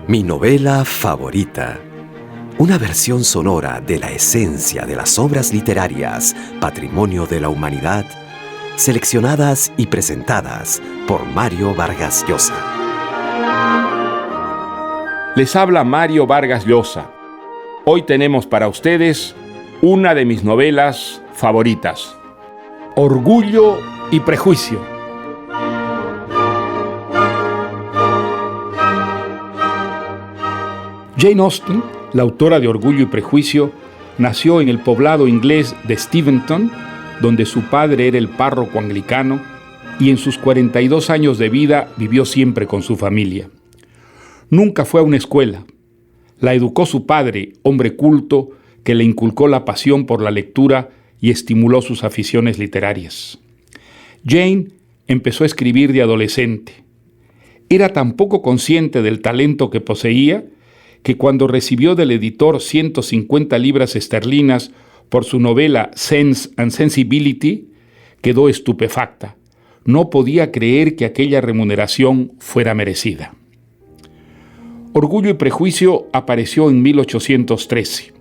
Mi novela favorita. Una versión sonora de la esencia de las obras literarias, patrimonio de la humanidad, seleccionadas y presentadas por Mario Vargas Llosa. Les habla Mario Vargas Llosa. Hoy tenemos para ustedes una de mis novelas favoritas, Orgullo y Prejuicio. Jane Austen, la autora de Orgullo y Prejuicio, nació en el poblado inglés de Steventon, donde su padre era el párroco anglicano, y en sus 42 años de vida vivió siempre con su familia. Nunca fue a una escuela. La educó su padre, hombre culto, que le inculcó la pasión por la lectura y estimuló sus aficiones literarias. Jane empezó a escribir de adolescente. Era tan poco consciente del talento que poseía que cuando recibió del editor 150 libras esterlinas por su novela Sense and Sensibility, quedó estupefacta. No podía creer que aquella remuneración fuera merecida. Orgullo y Prejuicio apareció en 1813.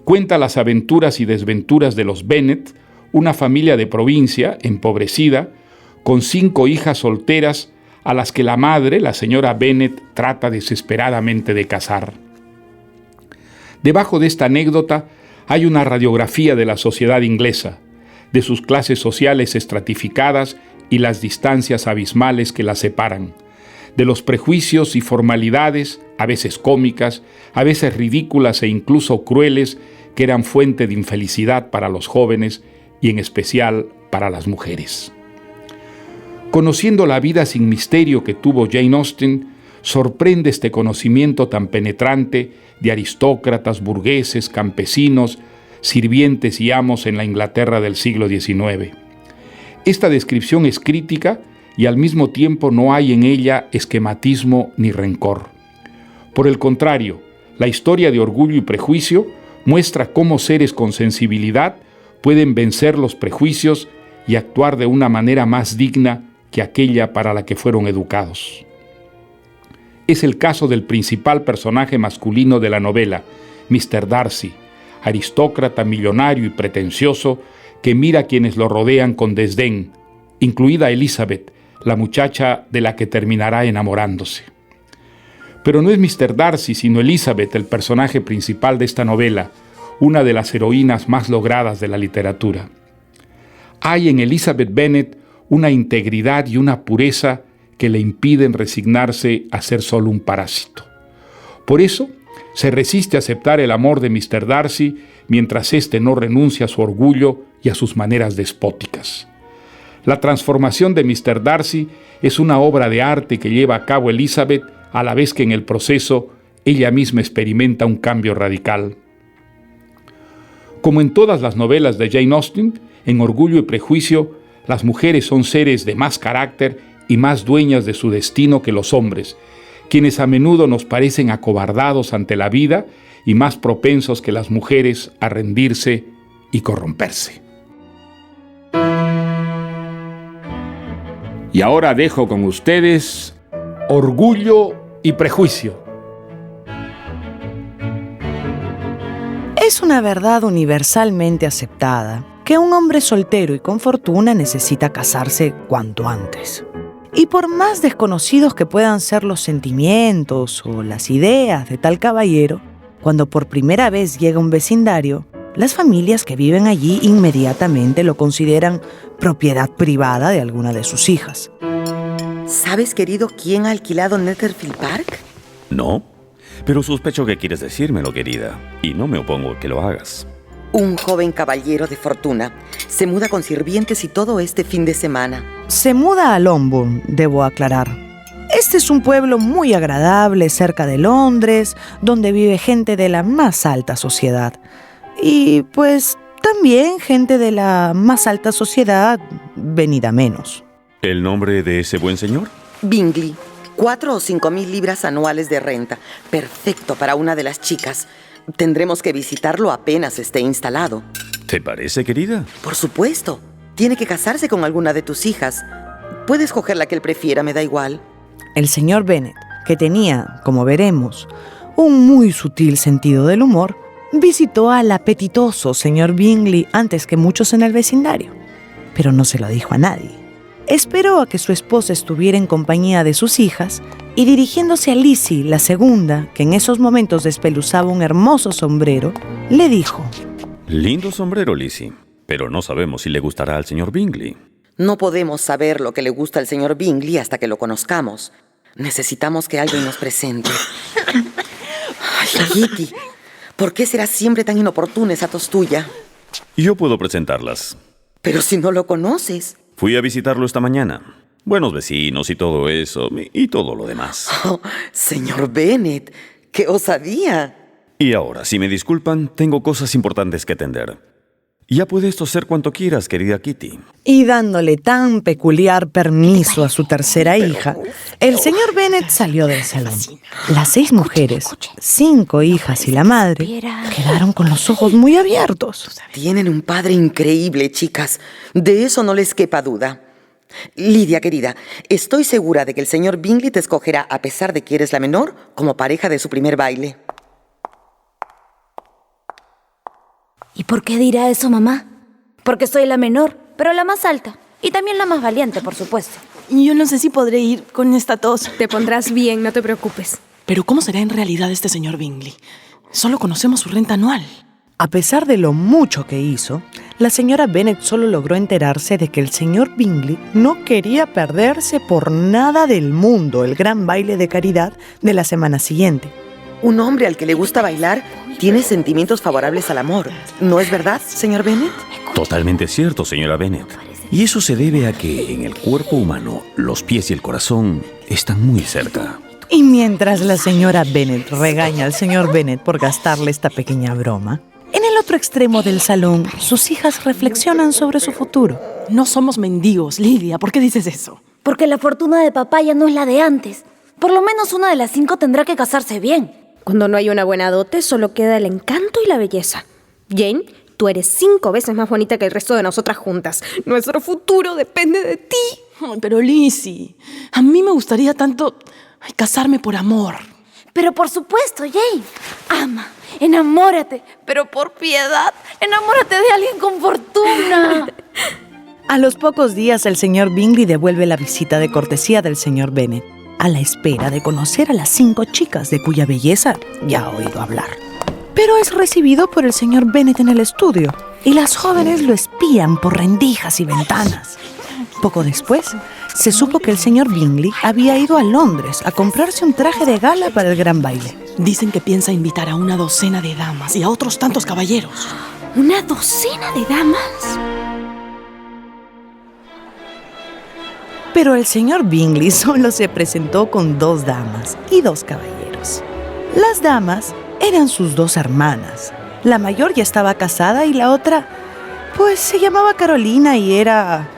Cuenta las aventuras y desventuras de los Bennet, una familia de provincia empobrecida, con 5 hijas solteras a las que la madre, la señora Bennet, trata desesperadamente de casar. Debajo de esta anécdota hay una radiografía de la sociedad inglesa, de sus clases sociales estratificadas y las distancias abismales que las separan, de los prejuicios y formalidades, a veces cómicas, a veces ridículas e incluso crueles, que eran fuente de infelicidad para los jóvenes y en especial para las mujeres. Conociendo la vida sin misterio que tuvo Jane Austen, sorprende este conocimiento tan penetrante de aristócratas, burgueses, campesinos, sirvientes y amos en la Inglaterra del siglo XIX. Esta descripción es crítica y al mismo tiempo no hay en ella esquematismo ni rencor. Por el contrario, la historia de Orgullo y Prejuicio muestra cómo seres con sensibilidad pueden vencer los prejuicios y actuar de una manera más digna que aquella para la que fueron educados. Es el caso del principal personaje masculino de la novela, Mr. Darcy, aristócrata, millonario y pretencioso que mira a quienes lo rodean con desdén, incluida Elizabeth, la muchacha de la que terminará enamorándose. Pero no es Mr. Darcy, sino Elizabeth el personaje principal de esta novela, una de las heroínas más logradas de la literatura. Hay en Elizabeth Bennet una integridad y una pureza que le impiden resignarse a ser solo un parásito. Por eso, se resiste a aceptar el amor de Mr. Darcy mientras éste no renuncia a su orgullo y a sus maneras despóticas. La transformación de Mr. Darcy es una obra de arte que lleva a cabo Elizabeth, a la vez que en el proceso ella misma experimenta un cambio radical. Como en todas las novelas de Jane Austen, en Orgullo y Prejuicio, las mujeres son seres de más carácter y más dueñas de su destino que los hombres, quienes a menudo nos parecen acobardados ante la vida y más propensos que las mujeres a rendirse y corromperse. Y ahora dejo con ustedes Orgullo y Prejuicio. Es una verdad universalmente aceptada que un hombre soltero y con fortuna necesita casarse cuanto antes. Y por más desconocidos que puedan ser los sentimientos o las ideas de tal caballero, cuando por primera vez llega a un vecindario, las familias que viven allí inmediatamente lo consideran propiedad privada de alguna de sus hijas. ¿Sabes, querido, quién ha alquilado Netherfield Park? No, pero sospecho que quieres decírmelo, querida, y no me opongo a que lo hagas. Un joven caballero de fortuna. Se muda con sirvientes y todo este fin de semana. Se muda a Longbourn, debo aclarar. Este es un pueblo muy agradable cerca de Londres, donde vive gente de la más alta sociedad. Y pues también gente de la más alta sociedad venida menos. ¿El nombre de ese buen señor? Bingley. 4 o 5 mil libras anuales de renta. Perfecto para una de las chicas. Tendremos que visitarlo apenas esté instalado. ¿Te parece, querida? Por supuesto. Tiene que casarse con alguna de tus hijas. Puedes coger la que él prefiera, me da igual. El señor Bennet, que tenía, como veremos, un muy sutil sentido del humor, visitó al apetitoso señor Bingley antes que muchos en el vecindario, pero no se lo dijo a nadie. Esperó a que su esposa estuviera en compañía de sus hijas y dirigiéndose a Lizzie, la segunda, que en esos momentos despeluzaba un hermoso sombrero, le dijo: Lindo sombrero, Lizzie, pero no sabemos si le gustará al señor Bingley. No podemos saber lo que le gusta al señor Bingley hasta que lo conozcamos. Necesitamos que alguien nos presente. Ay, Kitty, ¿por qué será siempre tan inoportuna esa tos tuya? Yo puedo presentarlas. Pero si no lo conoces. Fui a visitarlo esta mañana. Buenos vecinos y todo eso, y todo lo demás. Oh, señor Bennet, ¡qué osadía! Y ahora, si me disculpan, tengo cosas importantes que atender. Ya puede esto ser cuanto quieras, querida Kitty. Y dándole tan peculiar permiso a su tercera hija, el señor Bennet salió del salón. Las 6 mujeres, 5 hijas y la madre, quedaron con los ojos muy abiertos. Tienen un padre increíble, chicas. De eso no les quepa duda. Lidia, querida, estoy segura de que el señor Bingley te escogerá, a pesar de que eres la menor, como pareja de su primer baile. ¿Y por qué dirá eso, mamá? Porque soy la menor, pero la más alta. Y también la más valiente, por supuesto. Yo no sé si podré ir con esta tos. Te pondrás bien, no te preocupes. Pero ¿cómo será en realidad este señor Bingley? Solo conocemos su renta anual. A pesar de lo mucho que hizo, la señora Bennet solo logró enterarse de que el señor Bingley no quería perderse por nada del mundo el gran baile de caridad de la semana siguiente. Un hombre al que le gusta bailar tiene sentimientos favorables al amor. ¿No es verdad, señor Bennet? Totalmente cierto, señora Bennet. Y eso se debe a que en el cuerpo humano, los pies y el corazón están muy cerca. Y mientras la señora Bennet regaña al señor Bennet por gastarle esta pequeña broma, en el otro extremo del salón, sus hijas reflexionan sobre su futuro. No somos mendigos, Lidia. ¿Por qué dices eso? Porque la fortuna de papá ya no es la de antes. Por lo menos una de las 5 tendrá que casarse bien. Cuando no hay una buena dote, solo queda el encanto y la belleza. Jane, tú eres 5 veces más bonita que el resto de nosotras juntas. Nuestro futuro depende de ti. Ay, pero Lizzie, a mí me gustaría tanto casarme por amor. Pero por supuesto, Jane. Ama, enamórate, pero por piedad, enamórate de alguien con fortuna. A los pocos días, el señor Bingley devuelve la visita de cortesía del señor Bennet, a la espera de conocer a las 5 chicas de cuya belleza ya ha oído hablar. Pero es recibido por el señor Bennet en el estudio, y las jóvenes lo espían por rendijas y ventanas. Poco después, se supo que el señor Bingley había ido a Londres a comprarse un traje de gala para el gran baile. Dicen que piensa invitar a una docena de damas y a otros tantos caballeros. ¿Una docena de damas? Pero el señor Bingley solo se presentó con 2 damas y 2 caballeros. Las damas eran sus 2 hermanas. La mayor ya estaba casada y la otra, pues se llamaba Carolina y era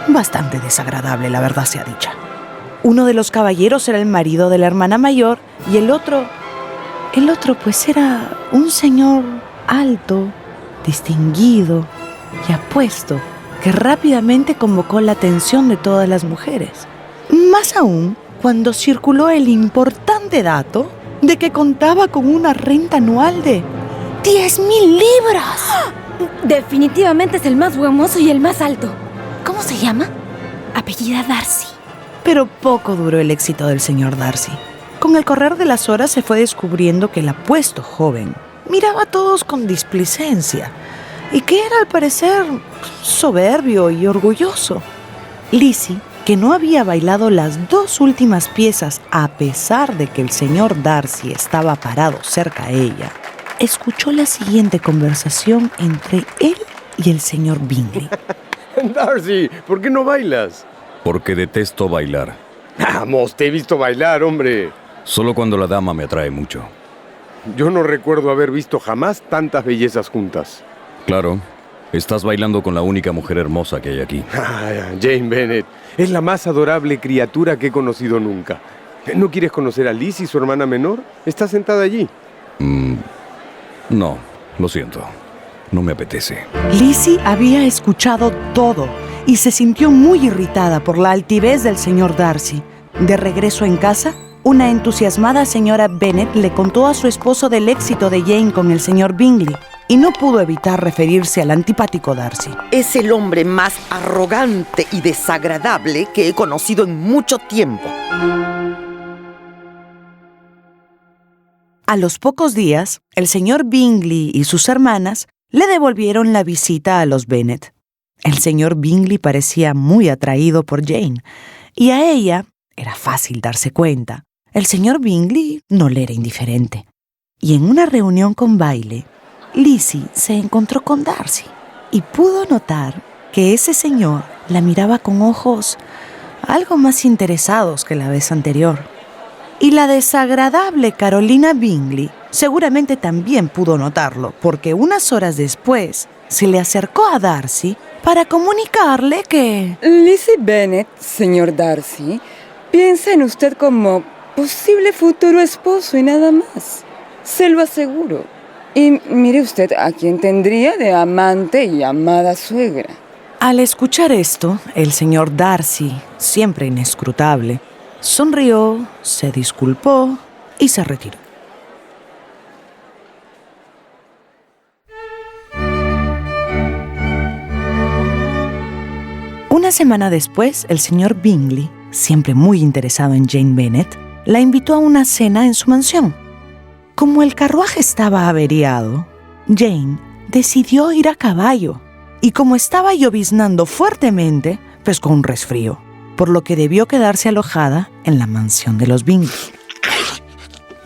bastante desagradable, la verdad sea dicha. Uno de los caballeros era el marido de la hermana mayor y el otro pues era un señor alto, distinguido y apuesto, que rápidamente convocó la atención de todas las mujeres. Más aún, cuando circuló el importante dato de que contaba con una renta anual de 10,000 libras. Definitivamente es el más buen mozo y el más alto. ¿Cómo se llama? Apellida Darcy. Pero poco duró el éxito del señor Darcy. Con el correr de las horas se fue descubriendo que el apuesto joven miraba a todos con displicencia y que era al parecer soberbio y orgulloso. Lizzie, que no había bailado las 2 últimas piezas a pesar de que el señor Darcy estaba parado cerca a ella, escuchó la siguiente conversación entre él y el señor Bingley. Darcy, ¿por qué no bailas? Porque detesto bailar. Vamos, te he visto bailar, hombre. Solo cuando la dama me atrae mucho. Yo no recuerdo haber visto jamás tantas bellezas juntas. Claro, estás bailando con la única mujer hermosa que hay aquí. Jane Bennet es la más adorable criatura que he conocido nunca. ¿No quieres conocer a Lizzie, su hermana menor? Está sentada allí. No, lo siento. No me apetece. Lizzie había escuchado todo y se sintió muy irritada por la altivez del señor Darcy. De regreso en casa, Una entusiasmada señora Bennet le contó a su esposo del éxito de Jane con el señor Bingley y no pudo evitar referirse al antipático Darcy. Es el hombre más arrogante y desagradable que he conocido en mucho tiempo. A los pocos días, el señor Bingley y sus hermanas le devolvieron la visita a los Bennet. El señor Bingley parecía muy atraído por Jane, y a ella era fácil darse cuenta. El señor Bingley no le era indiferente. Y en una reunión con baile, Lizzie se encontró con Darcy y pudo notar que ese señor la miraba con ojos algo más interesados que la vez anterior. Y la desagradable Carolina Bingley seguramente también pudo notarlo, porque unas horas después se le acercó a Darcy para comunicarle que... Lizzie Bennet, señor Darcy, piensa en usted como posible futuro esposo y nada más. Se lo aseguro. Y mire usted a quién tendría de amante y amada suegra. Al escuchar esto, el señor Darcy, siempre inescrutable, sonrió, se disculpó y se retiró. Una semana después, el señor Bingley, siempre muy interesado en Jane Bennet, la invitó a una cena en su mansión. Como el carruaje estaba averiado, Jane decidió ir a caballo y como estaba lloviznando fuertemente, pescó un resfrío, por lo que debió quedarse alojada en la mansión de los Bingley.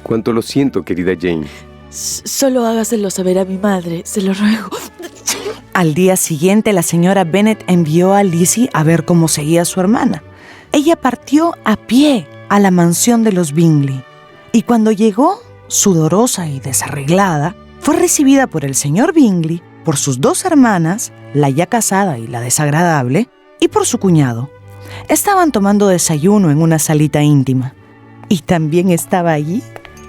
Cuánto lo siento, querida Jane. Solo hágaselo saber a mi madre, se lo ruego. Al día siguiente, la señora Bennet envió a Lizzie a ver cómo seguía su hermana. Ella partió a pie a la mansión de los Bingley y cuando llegó, sudorosa y desarreglada, fue recibida por el señor Bingley, por sus dos hermanas, la ya casada y la desagradable, y por su cuñado. Estaban tomando desayuno en una salita íntima. Y también estaba allí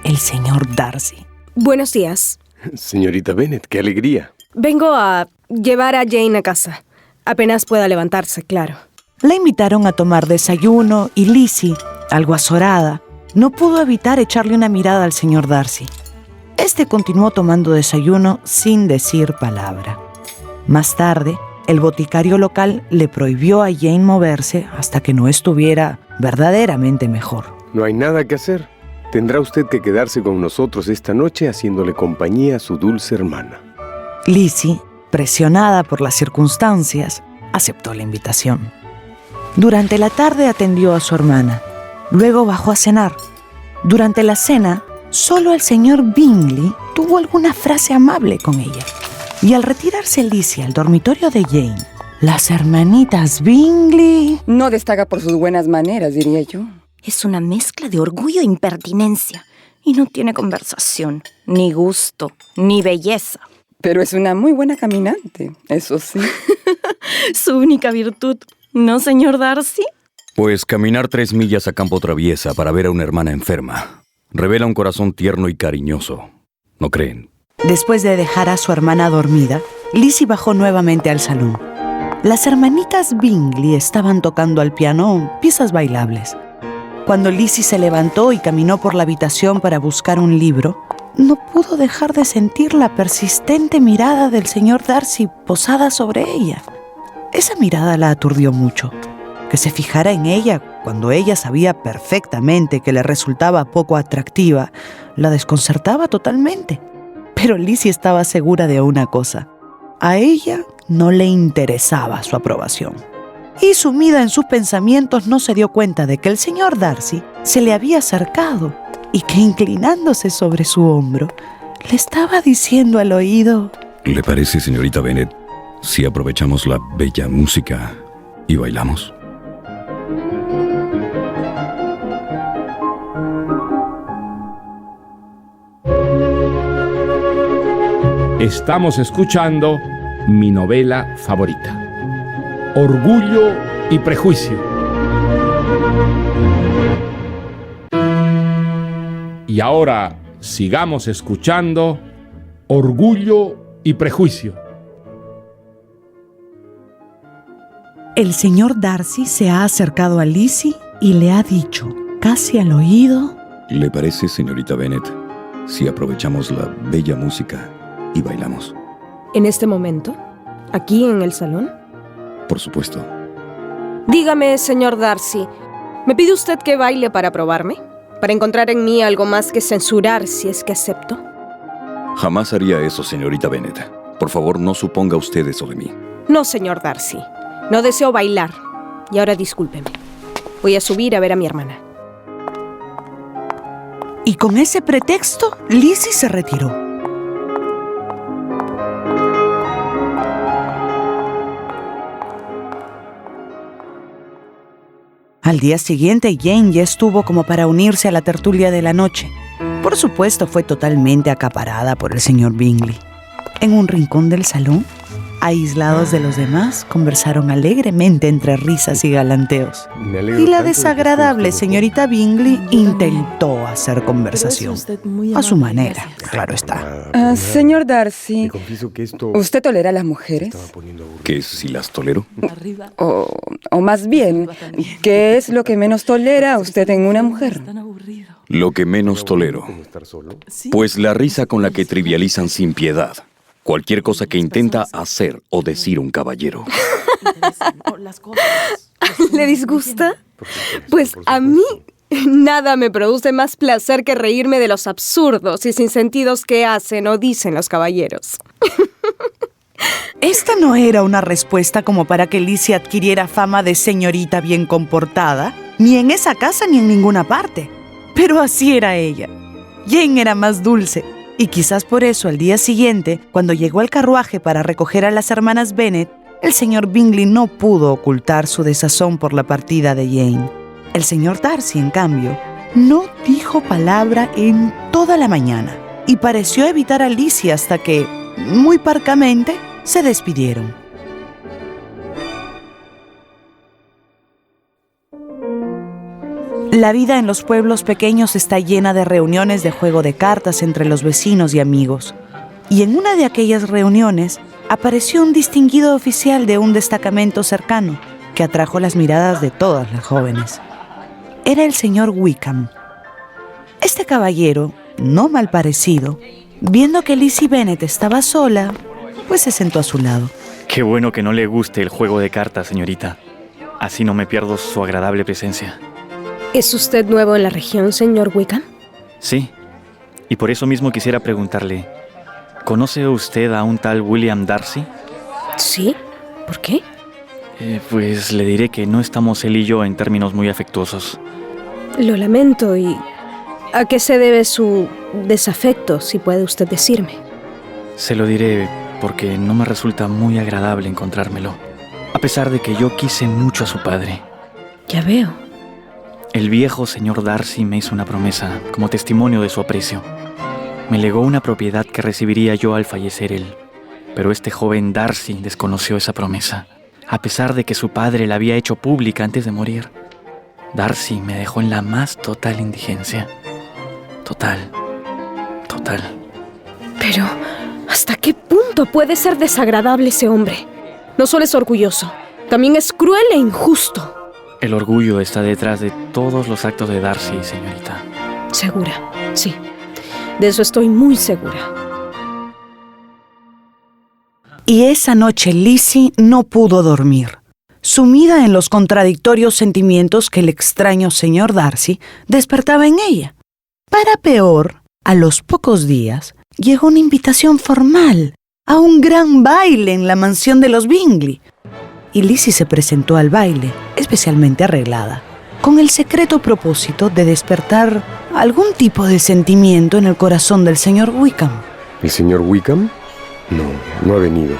el señor Darcy. Buenos días. Señorita Bennet, qué alegría. Vengo a llevar a Jane a casa. Apenas pueda levantarse, claro. La invitaron a tomar desayuno y Lizzie, algo azorada, no pudo evitar echarle una mirada al señor Darcy. Este continuó tomando desayuno sin decir palabra. Más tarde, el boticario local le prohibió a Jane moverse hasta que no estuviera verdaderamente mejor. No hay nada que hacer. Tendrá usted que quedarse con nosotros esta noche haciéndole compañía a su dulce hermana. Lizzie, presionada por las circunstancias, aceptó la invitación. Durante la tarde atendió a su hermana. Luego bajó a cenar. Durante la cena, solo el señor Bingley tuvo alguna frase amable con ella. Y al retirarse Lizzie al dormitorio de Jane, las hermanitas Bingley... No destaca por sus buenas maneras, diría yo. Es una mezcla de orgullo e impertinencia. Y no tiene conversación, ni gusto, ni belleza. Pero es una muy buena caminante, eso sí. Su única virtud, ¿no, señor Darcy? Pues caminar 3 millas a campo traviesa para ver a una hermana enferma revela un corazón tierno y cariñoso. ¿No creen? Después de dejar a su hermana dormida, Lizzie bajó nuevamente al salón. Las hermanitas Bingley estaban tocando al piano piezas bailables. Cuando Lizzie se levantó y caminó por la habitación para buscar un libro, no pudo dejar de sentir la persistente mirada del señor Darcy posada sobre ella. Esa mirada la aturdió mucho. Que se fijara en ella cuando ella sabía perfectamente que le resultaba poco atractiva, la desconcertaba totalmente. Pero Lizzie estaba segura de una cosa: a ella no le interesaba su aprobación. Y sumida en sus pensamientos no se dio cuenta de que el señor Darcy se le había acercado y que inclinándose sobre su hombro le estaba diciendo al oído: ¿Le parece, señorita Bennet, si aprovechamos la bella música y bailamos? Estamos escuchando mi novela favorita, Orgullo y Prejuicio. Y ahora sigamos escuchando Orgullo y Prejuicio. El señor Darcy se ha acercado a Lizzie y le ha dicho, casi al oído, ¿Le parece, señorita Bennet, si aprovechamos la bella música y bailamos? ¿En este momento? ¿Aquí en el salón? Por supuesto. Dígame, señor Darcy, ¿me pide usted que baile para probarme? ¿Para encontrar en mí algo más que censurar si es que acepto? Jamás haría eso, señorita Bennet. Por favor, no suponga usted eso de mí. No, señor Darcy. No deseo bailar. Y ahora discúlpeme. Voy a subir a ver a mi hermana. Y con ese pretexto, Lizzie se retiró. Al día siguiente, Jane ya estuvo como para unirse a la tertulia de la noche. Por supuesto, fue totalmente acaparada por el señor Bingley. En un rincón del salón, aislados de los demás, conversaron alegremente entre risas y galanteos. Y la desagradable señorita Bingley intentó hacer conversación. A su manera, claro está. Señor Darcy, Le confieso que esto ¿usted tolera a las mujeres? ¿Qué si las tolero? O más bien, ¿qué es lo que menos tolera usted en una mujer? Lo que menos tolero. Pues la risa con la que trivializan sin piedad cualquier cosa que intenta hacer o decir un caballero. ¿Le disgusta? Pues a mí nada me produce más placer que reírme de los absurdos y sinsentidos que hacen o dicen los caballeros. Esta no era una respuesta como para que Lizzie adquiriera fama de señorita bien comportada, ni en esa casa ni en ninguna parte. Pero así era ella. Jane era más dulce, y quizás por eso al día siguiente, cuando llegó el carruaje para recoger a las hermanas Bennet, el señor Bingley no pudo ocultar su desazón por la partida de Jane. El señor Darcy, en cambio, no dijo palabra en toda la mañana y pareció evitar a Lizzie hasta que, muy parcamente, se despidieron. La vida en los pueblos pequeños está llena de reuniones de juego de cartas entre los vecinos y amigos. Y en una de aquellas reuniones apareció un distinguido oficial de un destacamento cercano que atrajo las miradas de todas las jóvenes. Era el señor Wickham. Este caballero, no mal parecido, viendo que Lizzie Bennet estaba sola, pues se sentó a su lado. Qué bueno que no le guste el juego de cartas, señorita. Así no me pierdo su agradable presencia. ¿Es usted nuevo en la región, señor Wickham? Sí, y por eso mismo quisiera preguntarle, ¿conoce usted a un tal William Darcy? Sí, ¿por qué? Pues le diré que no estamos él y yo en términos muy afectuosos. Lo lamento. ¿Y a qué se debe su desafecto, si puede usted decirme? Se lo diré porque no me resulta muy agradable encontrármelo, a pesar de que yo quise mucho a su padre. Ya veo. El viejo señor Darcy me hizo una promesa como testimonio de su aprecio. Me legó una propiedad que recibiría yo al fallecer él, pero este joven Darcy desconoció esa promesa, a pesar de que su padre la había hecho pública antes de morir. Darcy me dejó en la más total indigencia. Total. Pero, ¿hasta qué punto puede ser desagradable ese hombre? No solo es orgulloso, también es cruel e injusto. El orgullo está detrás de todos los actos de Darcy, señorita. Segura, sí. De eso estoy muy segura. Y esa noche Lizzie no pudo dormir, sumida en los contradictorios sentimientos que el extraño señor Darcy despertaba en ella. Para peor, a los pocos días llegó una invitación formal a un gran baile en la mansión de los Bingley. Y Lizzie se presentó al baile, especialmente arreglada, con el secreto propósito de despertar algún tipo de sentimiento en el corazón del señor Wickham. ¿El señor Wickham? No ha venido.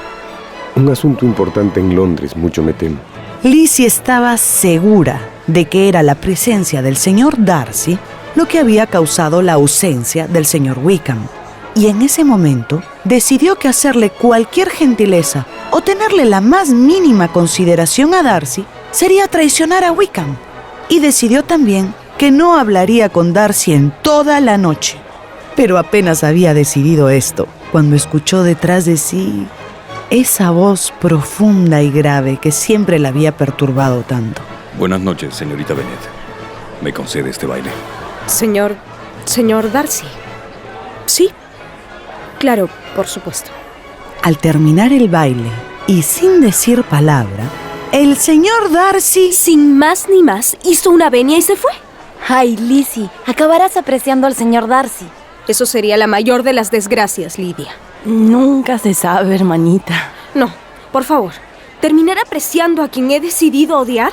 Un asunto importante en Londres, mucho me temo. Lizzie estaba segura de que era la presencia del señor Darcy lo que había causado la ausencia del señor Wickham. Y en ese momento decidió que hacerle cualquier gentileza o tenerle la más mínima consideración a Darcy sería traicionar a Wickham. Y decidió también que no hablaría con Darcy en toda la noche. Pero apenas había decidido esto cuando escuchó detrás de sí esa voz profunda y grave que siempre la había perturbado tanto. Buenas noches, señorita Bennet. ¿Me concede este baile? Señor Señor Darcy. Sí, claro, por supuesto. Al terminar el baile, y sin decir palabra, el señor Darcy, sin más ni más, hizo una venia y se fue. Ay, Lizzie, acabarás apreciando al señor Darcy. Eso sería la mayor de las desgracias, Lidia. Nunca se sabe, hermanita. No, por favor, ¿terminar apreciando a quien he decidido odiar?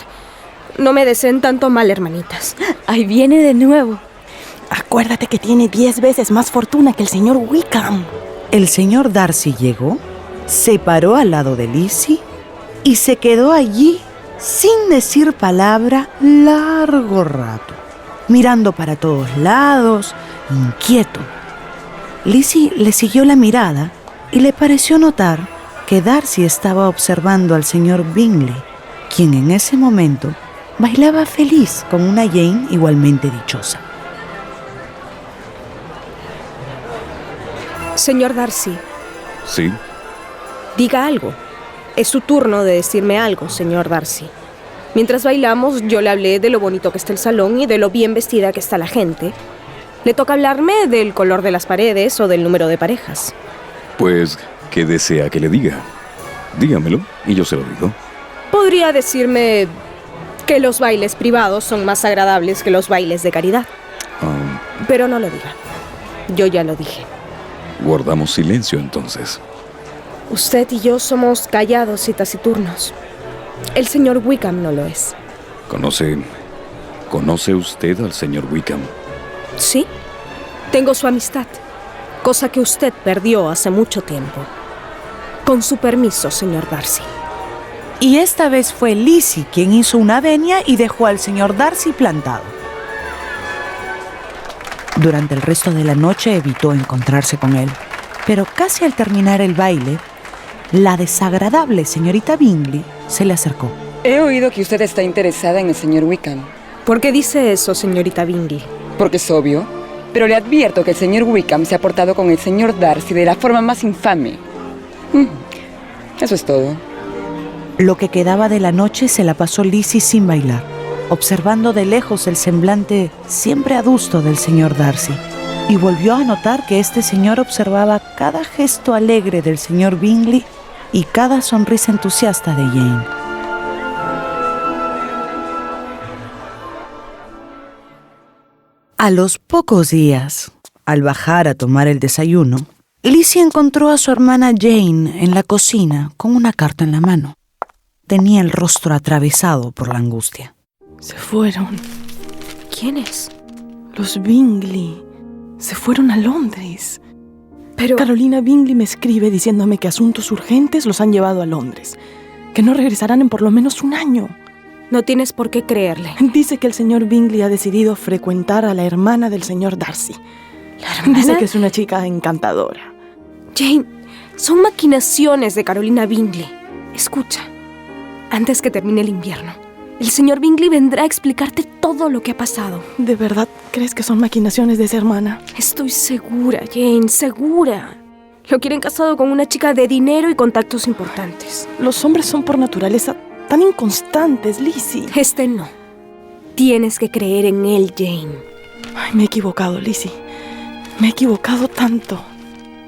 No me deseen tanto mal, hermanitas. Ahí viene de nuevo. Acuérdate que tiene 10 veces más fortuna que el señor Wickham. El señor Darcy llegó, se paró al lado de Lizzie y se quedó allí sin decir palabra largo rato, mirando para todos lados, inquieto. Lizzie le siguió la mirada y le pareció notar que Darcy estaba observando al señor Bingley, quien en ese momento bailaba feliz con una Jane igualmente dichosa. Señor Darcy. ¿Sí? Diga algo. Es su turno de decirme algo, señor Darcy. Mientras bailamos, yo le hablé de lo bonito que está el salón y de lo bien vestida que está la gente. ¿Le toca hablarme del color de las paredes o del número de parejas? Pues, ¿qué desea que le diga? Dígamelo y yo se lo digo. Podría decirme que los bailes privados son más agradables que los bailes de caridad. Pero no lo diga. Yo ya lo dije. Guardamos silencio entonces. Usted y yo somos callados y taciturnos. El señor Wickham no lo es. ¿Conoce usted al señor Wickham? Sí. Tengo su amistad, cosa que usted perdió hace mucho tiempo. Con su permiso, señor Darcy. Y esta vez fue Lizzie quien hizo una venia y dejó al señor Darcy plantado. Durante el resto de la noche evitó encontrarse con él, pero casi al terminar el baile, la desagradable señorita Bingley se le acercó. He oído que usted está interesada en el señor Wickham. ¿Por qué dice eso, señorita Bingley? Porque es obvio, pero le advierto que el señor Wickham se ha portado con el señor Darcy de la forma más infame. Eso es todo. Lo que quedaba de la noche se la pasó Lizzie sin bailar, observando de lejos el semblante siempre adusto del señor Darcy, y volvió a notar que este señor observaba cada gesto alegre del señor Bingley y cada sonrisa entusiasta de Jane. A los pocos días, al bajar a tomar el desayuno, Lizzie encontró a su hermana Jane en la cocina con una carta en la mano. Tenía el rostro atravesado por la angustia. Se fueron. ¿Quiénes? Los Bingley. Se fueron a Londres. Pero... Carolina Bingley me escribe diciéndome que asuntos urgentes los han llevado a Londres. Que no regresarán en por lo menos un año. No tienes por qué creerle. Dice que el señor Bingley ha decidido frecuentar a la hermana del señor Darcy. ¿La hermana? Dice que es una chica encantadora. Jane, son maquinaciones de Carolina Bingley. Escucha, antes que termine el invierno, el señor Bingley vendrá a explicarte todo lo que ha pasado. ¿De verdad crees que son maquinaciones de esa hermana? Estoy segura, Jane, segura. Lo quieren casado con una chica de dinero y contactos importantes. Los hombres son por naturaleza tan inconstantes, Lizzie. No. Tienes que creer en él, Jane. Ay, me he equivocado, Lizzie. Me he equivocado tanto.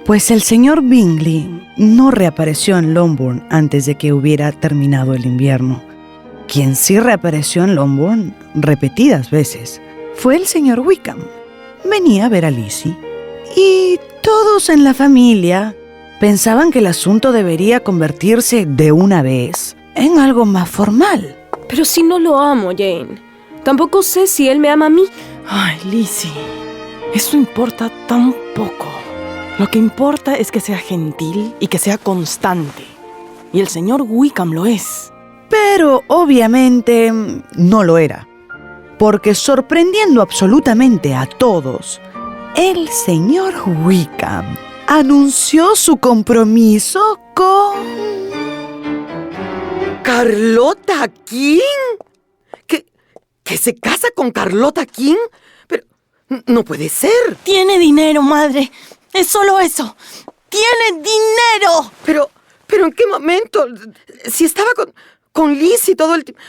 Pues el señor Bingley no reapareció en Longbourn antes de que hubiera terminado el invierno. Quien sí reapareció en Longbourn repetidas veces fue el señor Wickham. Venía a ver a Lizzie y todos en la familia pensaban que el asunto debería convertirse de una vez en algo más formal. Pero si no lo amo, Jane. Tampoco sé si él me ama a mí. Ay, Lizzie, eso importa tan poco. Lo que importa es que sea gentil y que sea constante. Y el señor Wickham lo es. Pero obviamente no lo era. Porque sorprendiendo absolutamente a todos, el señor Wickham anunció su compromiso con... ¿Carlota King? ¿Que se casa con Carlota King? Pero no puede ser. Tiene dinero, madre. Es solo eso. ¡Tiene dinero! Pero ¿en qué momento? Si estaba con Lizzie todo el tiempo.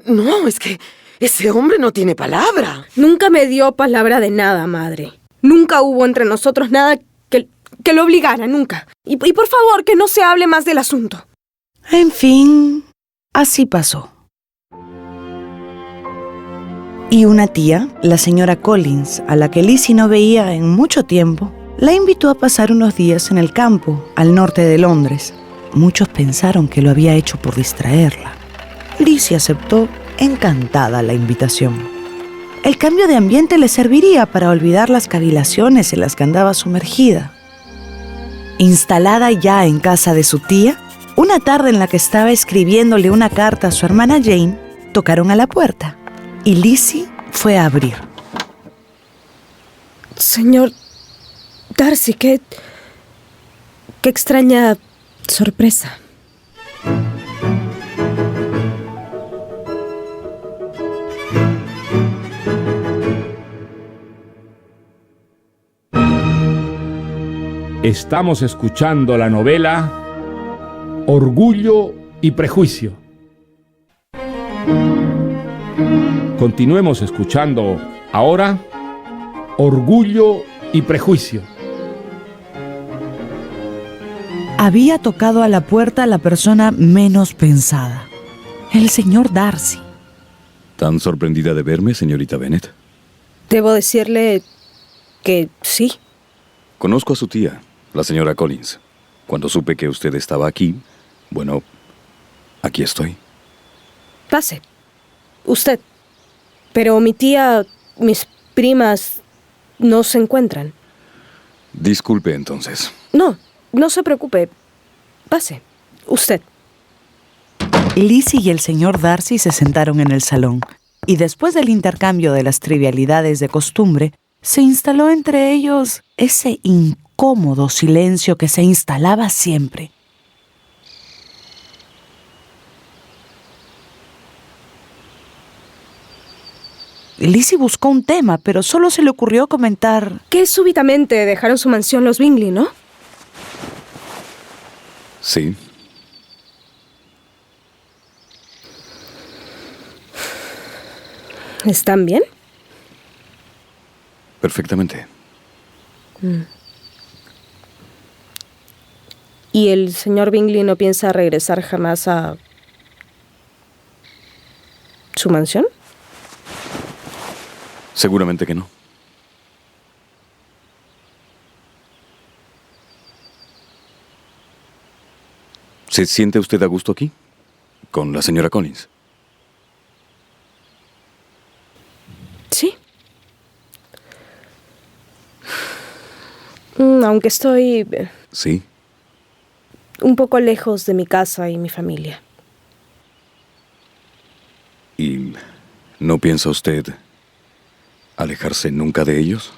No, es que Ese hombre no tiene palabra. Nunca me dio palabra de nada, madre. Nunca hubo entre nosotros nada que lo obligara, nunca. Y por favor, que no se hable más del asunto. En fin, así pasó. Y una tía, la señora Collins, a la que Lizzie no veía en mucho tiempo, la invitó a pasar unos días en el campo, al norte de Londres. Muchos pensaron que lo había hecho por distraerla. Lizzie aceptó encantada la invitación. El cambio de ambiente le serviría para olvidar las cavilaciones en las que andaba sumergida. Instalada ya en casa de su tía, una tarde en la que estaba escribiéndole una carta a su hermana Jane, tocaron a la puerta y Lizzie fue a abrir. Señor Darcy, qué extraña sorpresa. Estamos escuchando la novela Orgullo y Prejuicio. Continuemos escuchando ahora Orgullo y Prejuicio. Había tocado a la puerta la persona menos pensada, el señor Darcy. ¿Tan sorprendida de verme, señorita Bennet? Debo decirle que sí. Conozco a su tía, la señora Collins. Cuando supe que usted estaba aquí, bueno, aquí estoy. Pase. Usted. Pero mi tía, mis primas, no se encuentran. Disculpe entonces. No se preocupe. Pase. Usted. Lizzie y el señor Darcy se sentaron en el salón, y después del intercambio de las trivialidades de costumbre, se instaló entre ellos ese incómodo silencio que se instalaba siempre. Lizzie buscó un tema, pero solo se le ocurrió comentar... Que súbitamente dejaron su mansión los Bingley, ¿no? Sí. ¿Están bien? Perfectamente. ¿Y el señor Bingley no piensa regresar jamás a su mansión? Seguramente que no. ¿Se siente usted a gusto aquí? ¿Con la señora Collins? Sí. Aunque estoy... Sí. Un poco lejos de mi casa y mi familia. ¿Y no piensa usted alejarse nunca de ellos?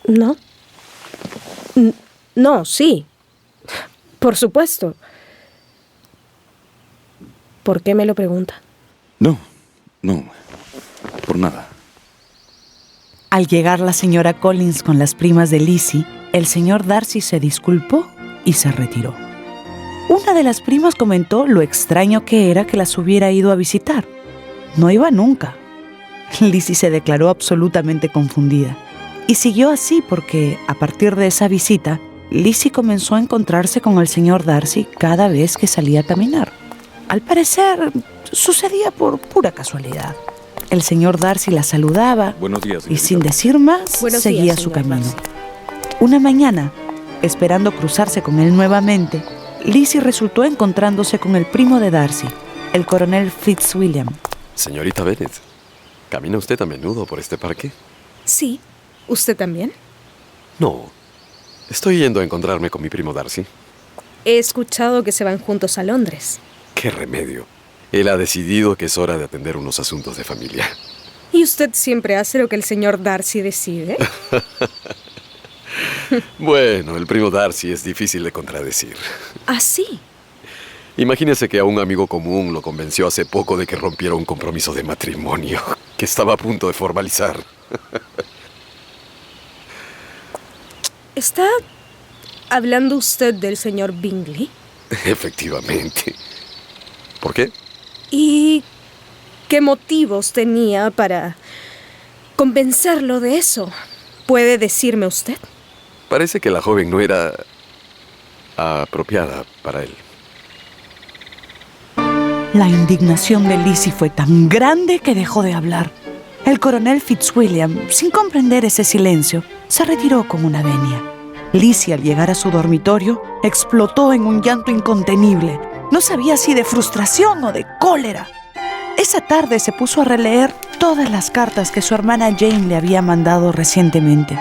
¿No? No, sí. Por supuesto. ¿Por qué me lo pregunta? No, por nada. Al llegar la señora Collins con las primas de Lizzie, el señor Darcy se disculpó y se retiró. Una de las primas comentó lo extraño que era que las hubiera ido a visitar. No iba nunca. Lizzie se declaró absolutamente confundida. Y siguió así porque, a partir de esa visita, Lizzie comenzó a encontrarse con el señor Darcy cada vez que salía a caminar. Al parecer, sucedía por pura casualidad. El señor Darcy la saludaba. Buenos días, y sin decir más, seguía su camino. Una mañana, esperando cruzarse con él nuevamente, Lizzie resultó encontrándose con el primo de Darcy, el coronel Fitzwilliam. Señorita Bennet, ¿camina usted a menudo por este parque? Sí. ¿Usted también? No. Estoy yendo a encontrarme con mi primo Darcy. He escuchado que se van juntos a Londres. ¡Qué remedio! Él ha decidido que es hora de atender unos asuntos de familia. ¿Y usted siempre hace lo que el señor Darcy decide? Bueno, el primo Darcy es difícil de contradecir. ¿Ah, sí? Imagínese que a un amigo común lo convenció hace poco de que rompiera un compromiso de matrimonio que estaba a punto de formalizar. ¿Está hablando usted del señor Bingley? Efectivamente. ¿Por qué? ¿Y ¿Qué motivos tenía para convencerlo de eso? ¿Puede decirme usted? Parece que la joven no era apropiada para él. La indignación de Lizzie fue tan grande que dejó de hablar. El coronel Fitzwilliam, sin comprender ese silencio, se retiró con una venia. Lizzie, al llegar a su dormitorio, explotó en un llanto incontenible. No sabía si de frustración o de cólera. Esa tarde se puso a releer todas las cartas que su hermana Jane le había mandado recientemente.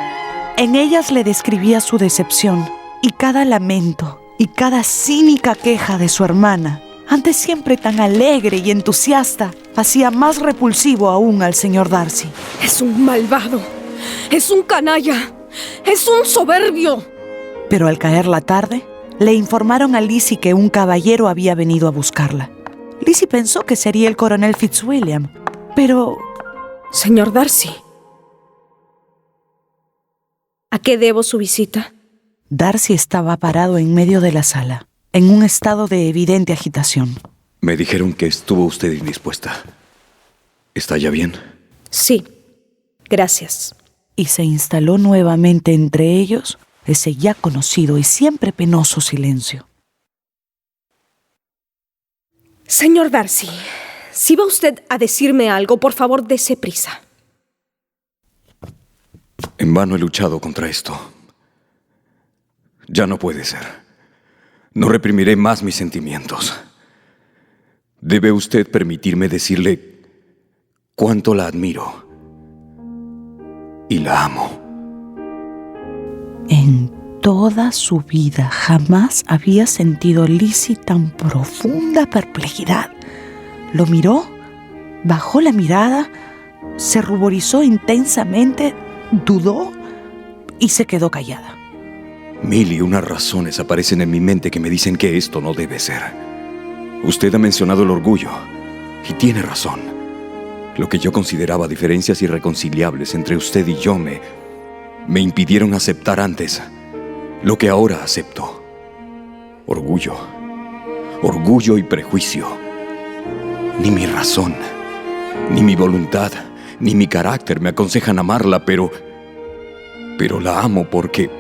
En ellas le describía su decepción y cada lamento y cada cínica queja de su hermana, antes siempre tan alegre y entusiasta, hacía más repulsivo aún al señor Darcy. Es un malvado, es un canalla, es un soberbio. Pero al caer la tarde, le informaron a Lizzie que un caballero había venido a buscarla. Lizzie pensó que sería el coronel Fitzwilliam, pero... Señor Darcy, ¿a qué debo su visita? Darcy estaba parado en medio de la sala, en un estado de evidente agitación. Me dijeron que estuvo usted indispuesta. ¿Está ya bien? Sí, gracias. Y se instaló nuevamente entre ellos ese ya conocido y siempre penoso silencio. Señor Darcy, si va usted a decirme algo, por favor, dése prisa. En vano he luchado contra esto. Ya no puede ser. No reprimiré más mis sentimientos. Debe usted permitirme decirle cuánto la admiro y la amo. En toda su vida jamás había sentido Lizzie tan profunda perplejidad. Lo miró, bajó la mirada, se ruborizó intensamente, dudó y se quedó callada. 1001 razones aparecen en mi mente que me dicen que esto no debe ser. Usted ha mencionado el orgullo, y tiene razón. Lo que yo consideraba diferencias irreconciliables entre usted y yo me impidieron aceptar antes lo que ahora acepto. Orgullo y prejuicio. Ni mi razón, ni mi voluntad, ni mi carácter me aconsejan amarla, pero la amo porque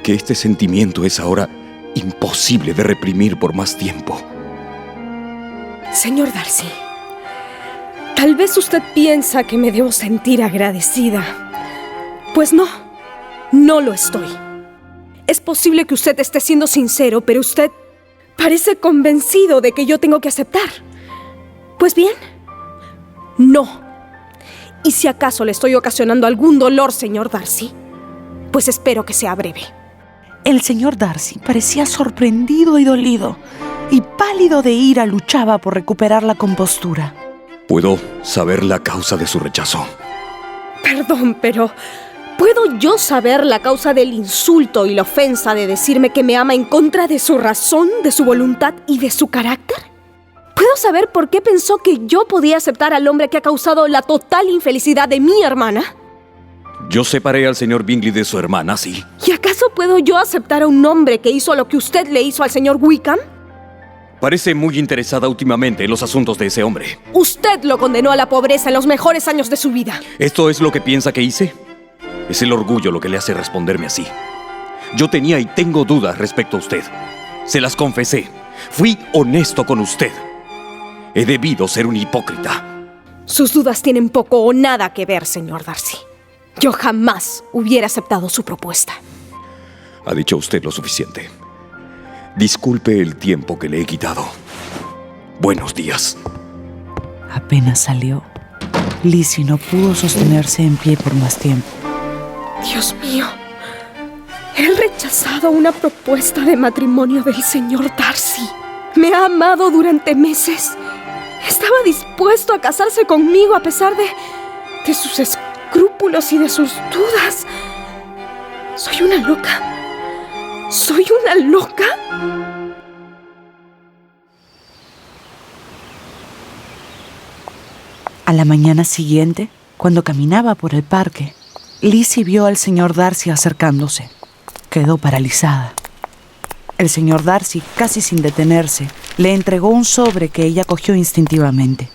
este sentimiento es ahora imposible de reprimir por más tiempo. Señor Darcy, tal vez usted piensa que me debo sentir agradecida. Pues no lo estoy. Es posible que usted esté siendo sincero, pero usted parece convencido de que yo tengo que aceptar. Pues bien, no. Y si acaso le estoy ocasionando algún dolor, señor Darcy, pues espero que sea breve. El señor Darcy parecía sorprendido y dolido, y pálido de ira luchaba por recuperar la compostura. ¿Puedo saber la causa de su rechazo? Perdón, pero ¿puedo yo saber la causa del insulto y la ofensa de decirme que me ama en contra de su razón, de su voluntad y de su carácter? ¿Puedo saber por qué pensó que yo podía aceptar al hombre que ha causado la total infelicidad de mi hermana? Yo separé al señor Bingley de su hermana, sí. ¿Y acaso puedo yo aceptar a un hombre que hizo lo que usted le hizo al señor Wickham? Parece muy interesada últimamente en los asuntos de ese hombre. Usted lo condenó a la pobreza en los mejores años de su vida. ¿Esto es lo que piensa que hice? Es el orgullo lo que le hace responderme así. Yo tenía y tengo dudas respecto a usted. Se las confesé. Fui honesto con usted. He debido ser un hipócrita. Sus dudas tienen poco o nada que ver, señor Darcy. Yo jamás hubiera aceptado su propuesta. Ha dicho usted lo suficiente. Disculpe el tiempo que le he quitado. Buenos días. Apenas salió, Lizzie no pudo sostenerse en pie por más tiempo. Dios mío, he rechazado una propuesta de matrimonio del señor Darcy. Me ha amado durante meses. Estaba dispuesto a casarse conmigo a pesar de sus escrúpulos y de sus dudas. Soy una loca. ¿Soy una loca? A la mañana siguiente, cuando caminaba por el parque, Lizzie vio al señor Darcy acercándose. Quedó paralizada. El señor Darcy, casi sin detenerse, le entregó un sobre que ella cogió instintivamente.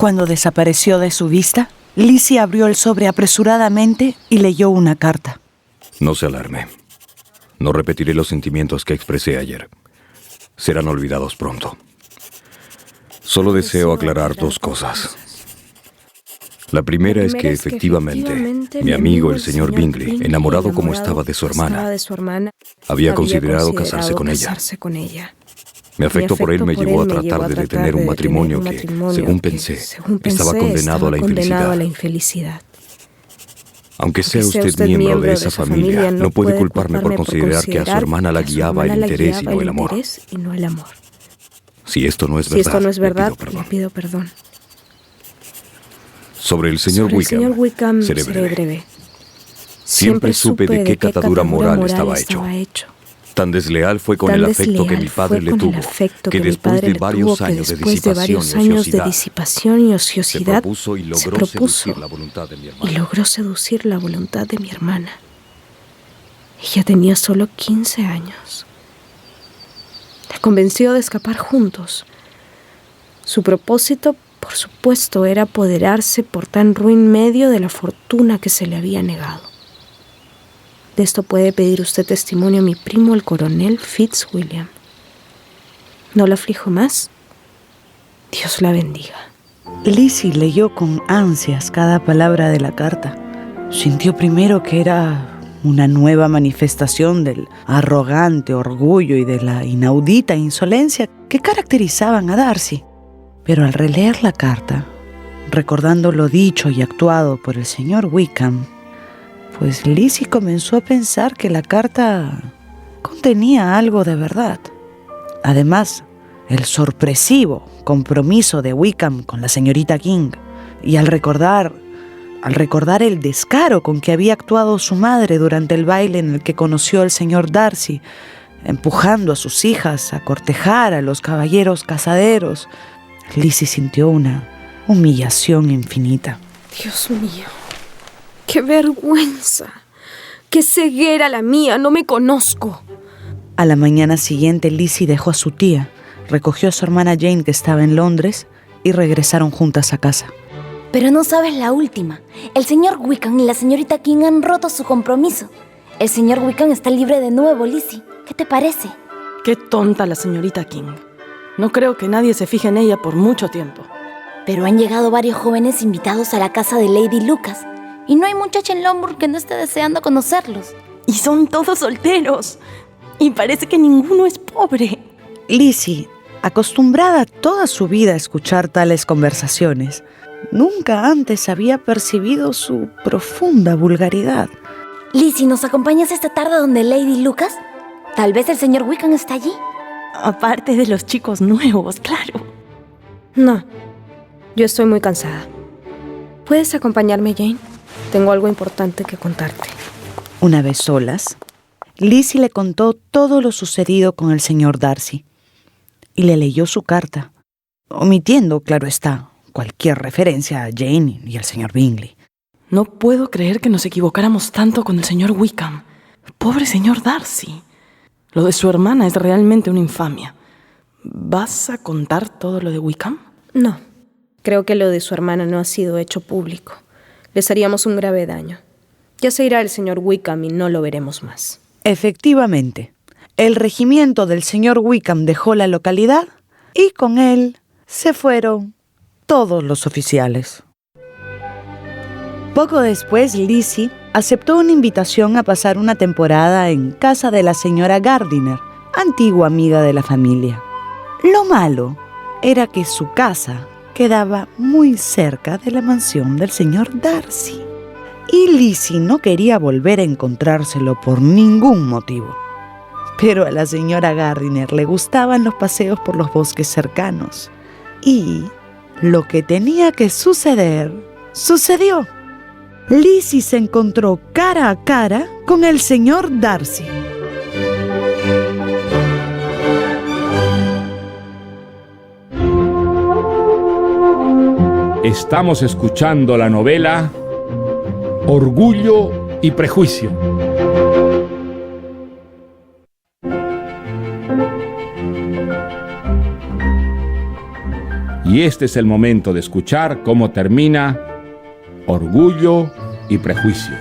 Cuando desapareció de su vista, Lizzie abrió el sobre apresuradamente y leyó una carta. No se alarme. No repetiré los sentimientos que expresé ayer. Serán olvidados pronto. Solo deseo aclarar dos cosas. La primera es que efectivamente mi amigo el señor Bingley, enamorado como estaba de su hermana, había considerado casarse con ella. Mi afecto por él me llevó a tratar de detener un matrimonio que, según pensé, estaba condenado a la infelicidad. Aunque sea usted miembro de esa familia, no puede culparme por considerar que a su hermana la guiaba el interés y no el amor. Si esto no es verdad, le pido perdón. Sobre el señor Wickham, seré breve. Siempre supe de qué catadura moral estaba hecho. Tan desleal fue con el afecto que mi padre le tuvo, que después de varios años de disipación y ociosidad, se propuso y logró seducir la voluntad de mi hermana. Ella tenía solo 15 años. La convenció de escapar juntos. Su propósito, por supuesto, era apoderarse por tan ruin medio de la fortuna que se le había negado. De esto puede pedir usted testimonio a mi primo, el coronel Fitzwilliam. ¿No la aflijo más? Dios la bendiga. Lizzie leyó con ansias cada palabra de la carta. Sintió primero que era una nueva manifestación del arrogante orgullo y de la inaudita insolencia que caracterizaban a Darcy. Pero al releer la carta, recordando lo dicho y actuado por el señor Wickham, pues Lizzie comenzó a pensar que la carta contenía algo de verdad. Además, el sorpresivo compromiso de Wickham con la señorita King, y al recordar el descaro con que había actuado su madre durante el baile en el que conoció al señor Darcy, empujando a sus hijas a cortejar a los caballeros casaderos, Lizzie sintió una humillación infinita. Dios mío, ¡qué vergüenza! ¡Qué ceguera la mía! ¡No me conozco! A la mañana siguiente, Lizzie dejó a su tía, recogió a su hermana Jane, que estaba en Londres, y regresaron juntas a casa. Pero no sabes la última. El señor Wickham y la señorita King han roto su compromiso. El señor Wickham está libre de nuevo, Lizzie. ¿Qué te parece? Qué tonta la señorita King. No creo que nadie se fije en ella por mucho tiempo. Pero han llegado varios jóvenes invitados a la casa de Lady Lucas. Y no hay muchacha en Longbourn que no esté deseando conocerlos. Y son todos solteros. Y parece que ninguno es pobre. Lizzie, acostumbrada toda su vida a escuchar tales conversaciones, nunca antes había percibido su profunda vulgaridad. Lizzie, ¿nos acompañas esta tarde donde Lady Lucas? Tal vez el señor Wickham está allí. Aparte de los chicos nuevos, claro. No, yo estoy muy cansada. ¿Puedes acompañarme, Jane? Tengo algo importante que contarte. Una vez solas, Lizzie le contó todo lo sucedido con el señor Darcy y le leyó su carta, omitiendo, claro está, cualquier referencia a Jane y al señor Bingley. No puedo creer que nos equivocáramos tanto con el señor Wickham. Pobre señor Darcy. Lo de su hermana es realmente una infamia. ¿Vas a contar todo lo de Wickham? No. Creo que lo de su hermana no ha sido hecho público. Les haríamos un grave daño. Ya se irá el señor Wickham y no lo veremos más. Efectivamente, el regimiento del señor Wickham dejó la localidad y con él se fueron todos los oficiales. Poco después, Lizzie aceptó una invitación a pasar una temporada en casa de la señora Gardiner, antigua amiga de la familia. Lo malo era que su casa quedaba muy cerca de la mansión del señor Darcy, y Lizzie no quería volver a encontrárselo por ningún motivo. Pero a la señora Gardiner le gustaban los paseos por los bosques cercanos, y lo que tenía que suceder, sucedió. Lizzie se encontró cara a cara con el señor Darcy. Estamos escuchando la novela Orgullo y Prejuicio. Y este es el momento de escuchar cómo termina Orgullo y Prejuicio.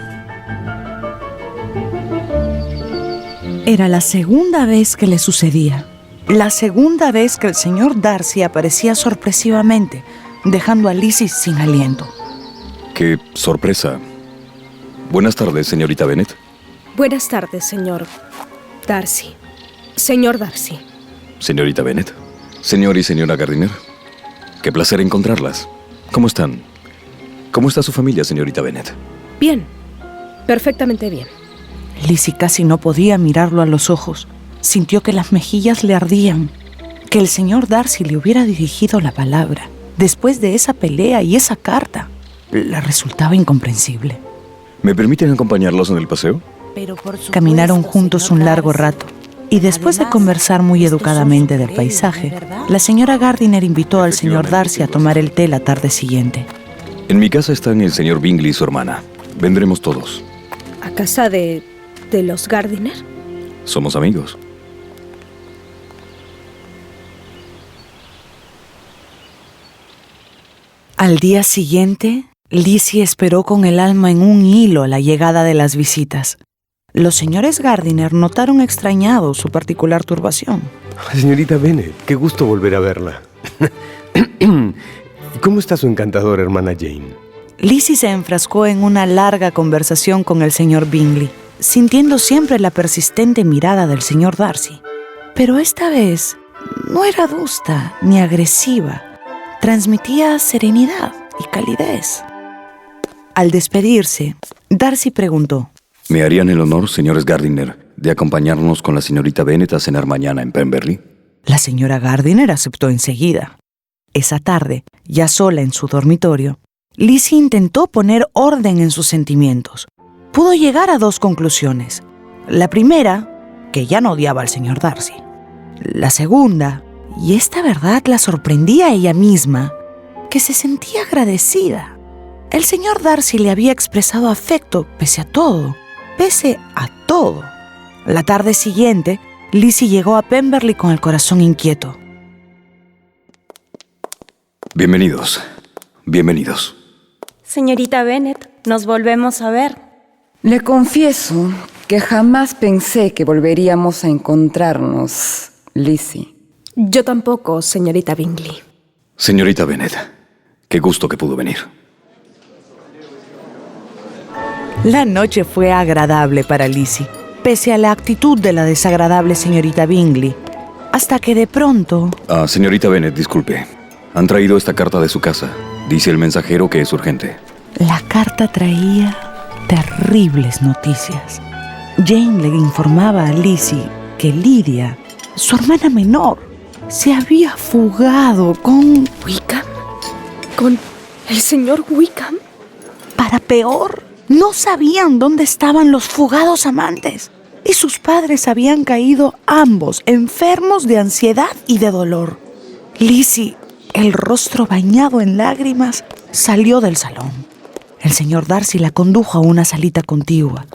Era la segunda vez que le sucedía. La segunda vez que el señor Darcy aparecía sorpresivamente, dejando a Lizzie sin aliento. ¡Qué sorpresa! Buenas tardes, señorita Bennet. Buenas tardes, señor Darcy. Señor Darcy. Señorita Bennet. Señor y señora Gardiner. Qué placer encontrarlas. ¿Cómo están? ¿Cómo está su familia, señorita Bennet? Bien. Perfectamente bien. Lizzie casi no podía mirarlo a los ojos. Sintió que las mejillas le ardían. Que el señor Darcy le hubiera dirigido la palabra después de esa pelea y esa carta le resultaba incomprensible. ¿Me permiten acompañarlos en el paseo? Caminaron juntos un largo rato y después de conversar muy educadamente del paisaje, la señora Gardiner invitó al señor Darcy a tomar el té la tarde siguiente. En mi casa están el señor Bingley y su hermana. Vendremos todos. ¿A casa de los Gardiner? Somos amigos. Al día siguiente, Lizzie esperó con el alma en un hilo la llegada de las visitas. Los señores Gardiner notaron extrañados su particular turbación. Señorita Bennet, qué gusto volver a verla. ¿Cómo está su encantadora hermana Jane? Lizzie se enfrascó en una larga conversación con el señor Bingley, sintiendo siempre la persistente mirada del señor Darcy. Pero esta vez no era adusta ni agresiva. Transmitía serenidad y calidez. Al despedirse, Darcy preguntó: ¿Me harían el honor, señores Gardiner, de acompañarnos con la señorita Bennet a cenar mañana en Pemberley? La señora Gardiner aceptó enseguida. Esa tarde, ya sola en su dormitorio, Lizzie intentó poner orden en sus sentimientos. Pudo llegar a dos conclusiones. La primera, que ya no odiaba al señor Darcy. La segunda, y esta verdad la sorprendía a ella misma, que se sentía agradecida. El señor Darcy le había expresado afecto pese a todo. La tarde siguiente, Lizzie llegó a Pemberley con el corazón inquieto. Bienvenidos. Bienvenidos. Señorita Bennet, nos volvemos a ver. Le confieso que jamás pensé que volveríamos a encontrarnos, Lizzie. Yo tampoco, señorita Bingley. Señorita Bennet, qué gusto que pudo venir. La noche fue agradable para Lizzie, pese a la actitud de la desagradable señorita Bingley, hasta que de pronto... Señorita Bennet, disculpe. Han traído esta carta de su casa. Dice el mensajero que es urgente. La carta traía terribles noticias. Jane le informaba a Lizzie que Lydia, su hermana menor, se había fugado con... ¿Wickham? ¿Con el señor Wickham? Para peor, no sabían dónde estaban los fugados amantes. Y sus padres habían caído ambos enfermos de ansiedad y de dolor. Lizzie, el rostro bañado en lágrimas, salió del salón. El señor Darcy la condujo a una salita contigua.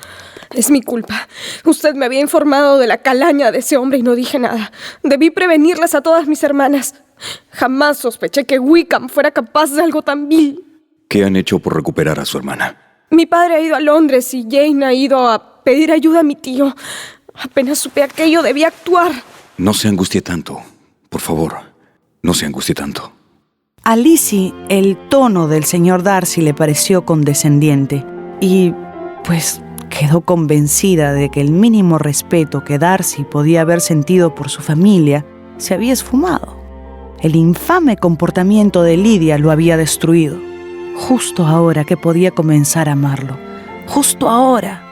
Es mi culpa. Usted me había informado de la calaña de ese hombre y no dije nada. Debí prevenirlas a todas mis hermanas. Jamás sospeché que Wickham fuera capaz de algo tan vil. ¿Qué han hecho por recuperar a su hermana? Mi padre ha ido a Londres y Jane ha ido a pedir ayuda a mi tío. Apenas supe aquello, debí actuar. No se angustie tanto. Por favor, no se angustie tanto. A Lizzie, el tono del señor Darcy le pareció condescendiente y, pues, quedó convencida de que el mínimo respeto que Darcy podía haber sentido por su familia se había esfumado. El infame comportamiento de Lydia lo había destruido. Justo ahora que podía comenzar a amarlo. Justo ahora.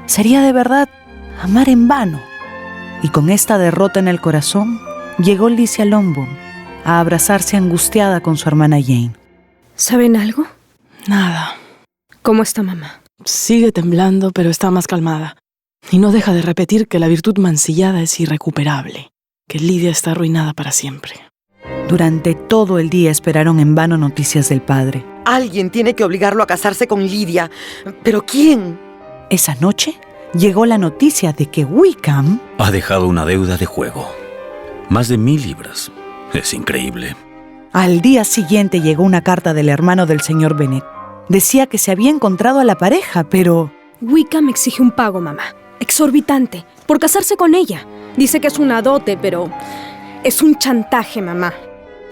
Sería de verdad amar en vano. Y con esta derrota en el corazón, llegó Lizzie a Longbourn a abrazarse angustiada con su hermana Jane. ¿Saben algo? Nada. ¿Cómo está mamá? Sigue temblando, pero está más calmada. Y no deja de repetir que la virtud mancillada es irrecuperable, que Lydia está arruinada para siempre. Durante todo el día esperaron en vano noticias del padre. Alguien tiene que obligarlo a casarse con Lydia. ¿Pero quién? Esa noche llegó la noticia de que Wickham ha dejado una deuda de juego. Más de 1000 libras. Es increíble. Al día siguiente llegó una carta del hermano del señor Bennet. Decía que se había encontrado a la pareja, pero... Wickham exige un pago, mamá. Exorbitante. Por casarse con ella. Dice que es una dote, pero... es un chantaje, mamá.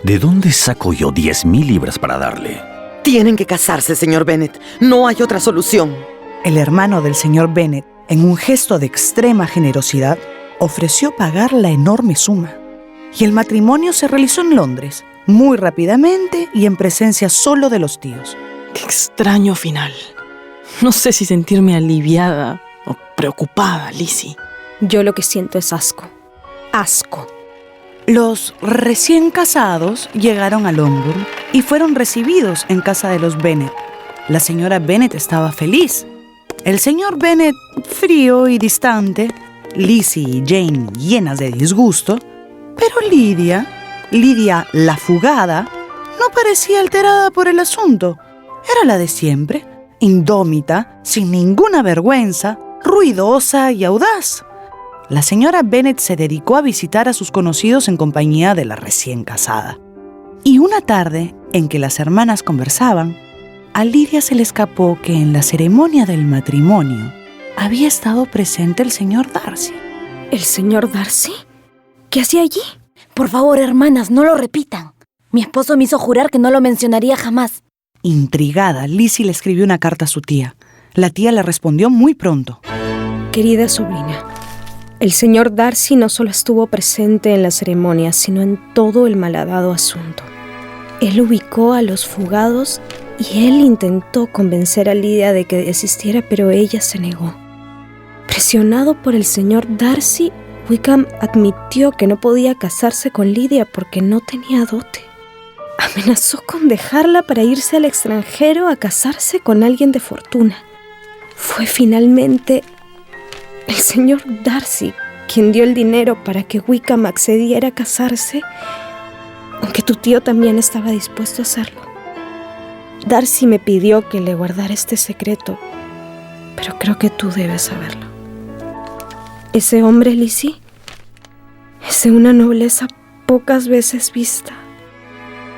¿De dónde saco yo 10,000 libras para darle? Tienen que casarse, señor Bennet. No hay otra solución. El hermano del señor Bennet, en un gesto de extrema generosidad, ofreció pagar la enorme suma. Y el matrimonio se realizó en Londres, muy rápidamente y en presencia solo de los tíos. Qué extraño final. No sé si sentirme aliviada o preocupada, Lizzie. Yo lo que siento es asco. Asco. Los recién casados llegaron a Longbourn y fueron recibidos en casa de los Bennet. La señora Bennet estaba feliz. El señor Bennet, frío y distante. Lizzie y Jane llenas de disgusto. Pero Lydia la fugada, no parecía alterada por el asunto. Era la de siempre, indómita, sin ninguna vergüenza, ruidosa y audaz. La señora Bennet se dedicó a visitar a sus conocidos en compañía de la recién casada. Y una tarde, en que las hermanas conversaban, a Lydia se le escapó que en la ceremonia del matrimonio había estado presente el señor Darcy. ¿El señor Darcy? ¿Qué hacía allí? Por favor, hermanas, no lo repitan. Mi esposo me hizo jurar que no lo mencionaría jamás. Intrigada, Lizzie le escribió una carta a su tía. La tía le respondió muy pronto. Querida sobrina, el señor Darcy no solo estuvo presente en la ceremonia, sino en todo el malhadado asunto. Él ubicó a los fugados y él intentó convencer a Lydia de que desistiera, pero ella se negó. Presionado por el señor Darcy, Wickham admitió que no podía casarse con Lydia porque no tenía dote. Amenazó con dejarla para irse al extranjero a casarse con alguien de fortuna. Fue finalmente el señor Darcy quien dio el dinero para que Wickham accediera a casarse, aunque tu tío también estaba dispuesto a hacerlo. Darcy me pidió que le guardara este secreto, pero creo que tú debes saberlo. Ese hombre, Lizzie, es de una nobleza pocas veces vista.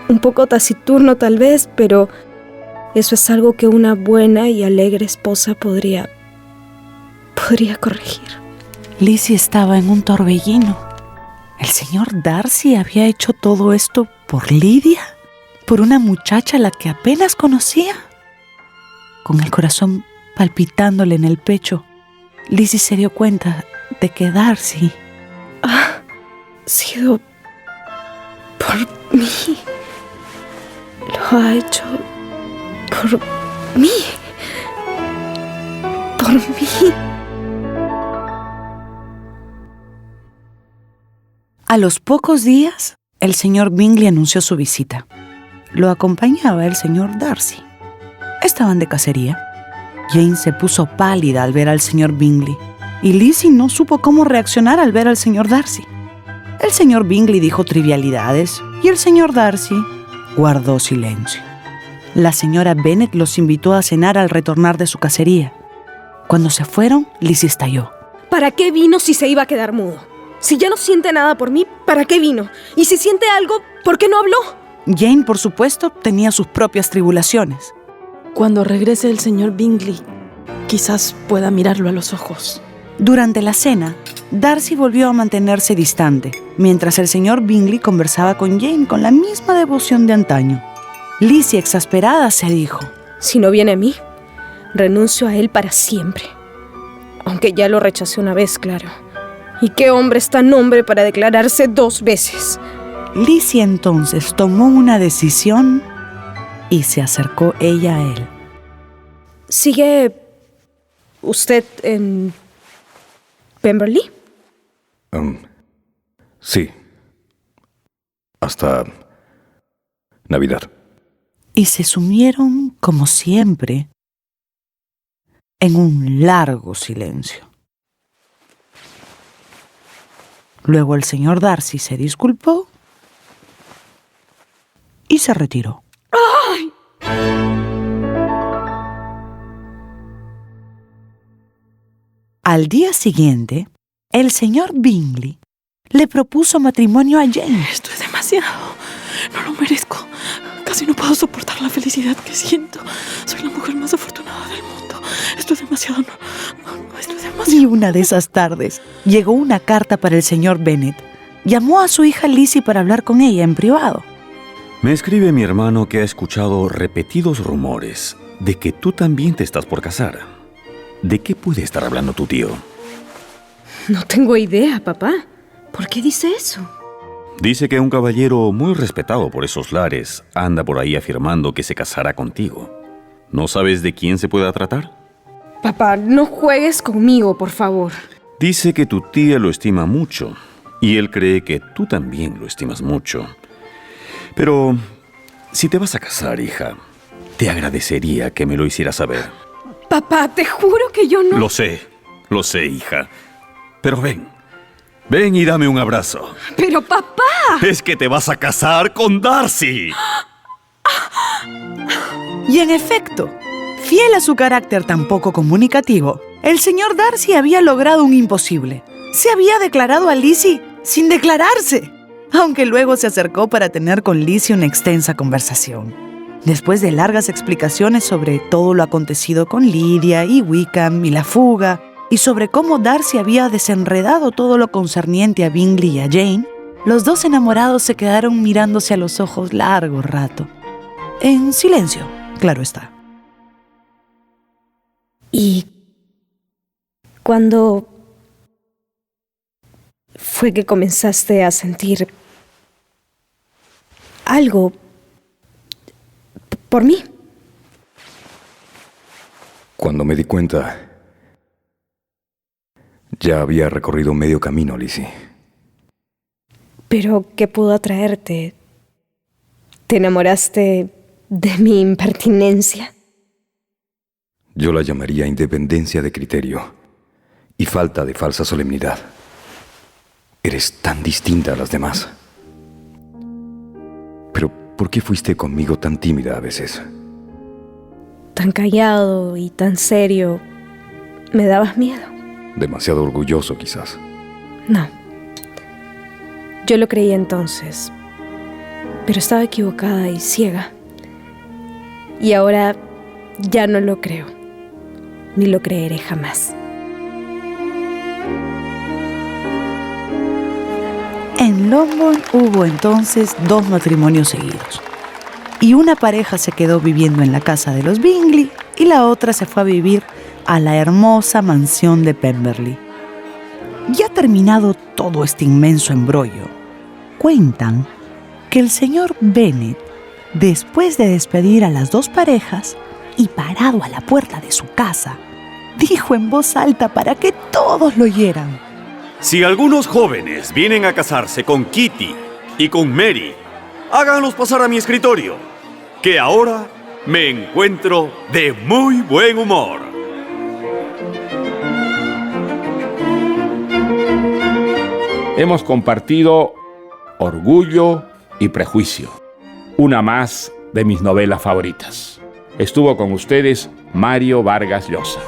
Un poco taciturno tal vez, pero eso es algo que una buena y alegre esposa podría corregir. Lizzie estaba en un torbellino. ¿El señor Darcy había hecho todo esto por Lydia? ¿Por una muchacha a la que apenas conocía? Con el corazón palpitándole en el pecho, Lizzie se dio cuenta de que Darcy ha sido por mí. Lo ha hecho por mí. Por mí. A los pocos días, el señor Bingley anunció su visita. Lo acompañaba el señor Darcy. Estaban de cacería. Jane se puso pálida al ver al señor Bingley y Lizzie no supo cómo reaccionar al ver al señor Darcy. El señor Bingley dijo trivialidades y el señor Darcy guardó silencio. La señora Bennet los invitó a cenar al retornar de su cacería. Cuando se fueron, Lizzie estalló. ¿Para qué vino si se iba a quedar mudo? Si ya no siente nada por mí, ¿para qué vino? Y si siente algo, ¿por qué no habló? Jane, por supuesto, tenía sus propias tribulaciones. Cuando regrese el señor Bingley, quizás pueda mirarlo a los ojos. Durante la cena, Darcy volvió a mantenerse distante, mientras el señor Bingley conversaba con Jane con la misma devoción de antaño. Lizzie, exasperada, se dijo: si no viene a mí, renuncio a él para siempre. Aunque ya lo rechacé una vez, claro. ¿Y qué hombre es tan hombre para declararse 2 veces? Lizzie entonces tomó una decisión y se acercó ella a él. ¿Sigue usted en Pemberley? Sí. Hasta Navidad. Y se sumieron, como siempre, en un largo silencio. Luego el señor Darcy se disculpó y se retiró. ¡Ay! Al día siguiente, el señor Bingley le propuso matrimonio a Jane. Esto es demasiado. No lo merezco. Casi no puedo soportar la felicidad que siento. Soy la mujer más afortunada del mundo. Esto es demasiado. Esto es demasiado. Y una de esas tardes llegó una carta para el señor Bennet. Llamó a su hija Lizzie para hablar con ella en privado. Me escribe mi hermano que ha escuchado repetidos rumores de que tú también te estás por casar. ¿De qué puede estar hablando tu tío? No tengo idea, papá. ¿Por qué dice eso? Dice que un caballero muy respetado por esos lares anda por ahí afirmando que se casará contigo. ¿No sabes de quién se pueda tratar? Papá, no juegues conmigo, por favor. Dice que tu tía lo estima mucho y él cree que tú también lo estimas mucho. Pero si te vas a casar, hija, te agradecería que me lo hicieras saber. Papá, te juro que yo no... Lo sé, hija. Pero ven y dame un abrazo. ¡Pero papá! Es que te vas a casar con Darcy. Y en efecto, fiel a su carácter tan poco comunicativo, el señor Darcy había logrado un imposible. Se había declarado a Lizzie sin declararse, aunque luego se acercó para tener con Lizzie una extensa conversación. Después de largas explicaciones sobre todo lo acontecido con Lydia y Wickham y la fuga, y sobre cómo Darcy había desenredado todo lo concerniente a Bingley y a Jane, los dos enamorados se quedaron mirándose a los ojos largo rato. En silencio, claro está. ¿Y cuándo fue que comenzaste a sentir algo por mí? Cuando me di cuenta, ya había recorrido medio camino, Lizzie. ¿Pero qué pudo atraerte? ¿Te enamoraste de mi impertinencia? Yo la llamaría independencia de criterio y falta de falsa solemnidad. Eres tan distinta a las demás. Pero, ¿por qué fuiste conmigo tan tímida a veces? Tan callado y tan serio. ¿Me dabas miedo? Demasiado orgulloso, quizás. No. Yo lo creía entonces. Pero estaba equivocada y ciega. Y ahora ya no lo creo. Ni lo creeré jamás. En Longbourn hubo entonces 2 matrimonios seguidos. Y una pareja se quedó viviendo en la casa de los Bingley y la otra se fue a vivir a la hermosa mansión de Pemberley. Ya terminado todo este inmenso embrollo, cuentan que el señor Bennet, después de despedir a las 2 parejas y parado a la puerta de su casa, dijo en voz alta para que todos lo oyeran: Si algunos jóvenes vienen a casarse con Kitty y con Mary, háganlos pasar a mi escritorio, que ahora me encuentro de muy buen humor. Hemos compartido Orgullo y Prejuicio, una más de mis novelas favoritas. Estuvo con ustedes Mario Vargas Llosa.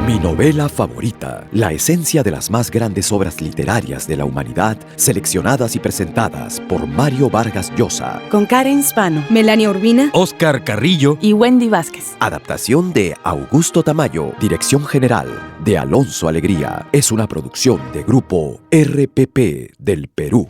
Mi novela favorita, la esencia de las más grandes obras literarias de la humanidad, seleccionadas y presentadas por Mario Vargas Llosa. Con Karen Spano, Melania Urbina, Oscar Carrillo y Wendy Vázquez. Adaptación de Augusto Tamayo. Dirección general de Alonso Alegría. Es una producción de Grupo RPP del Perú.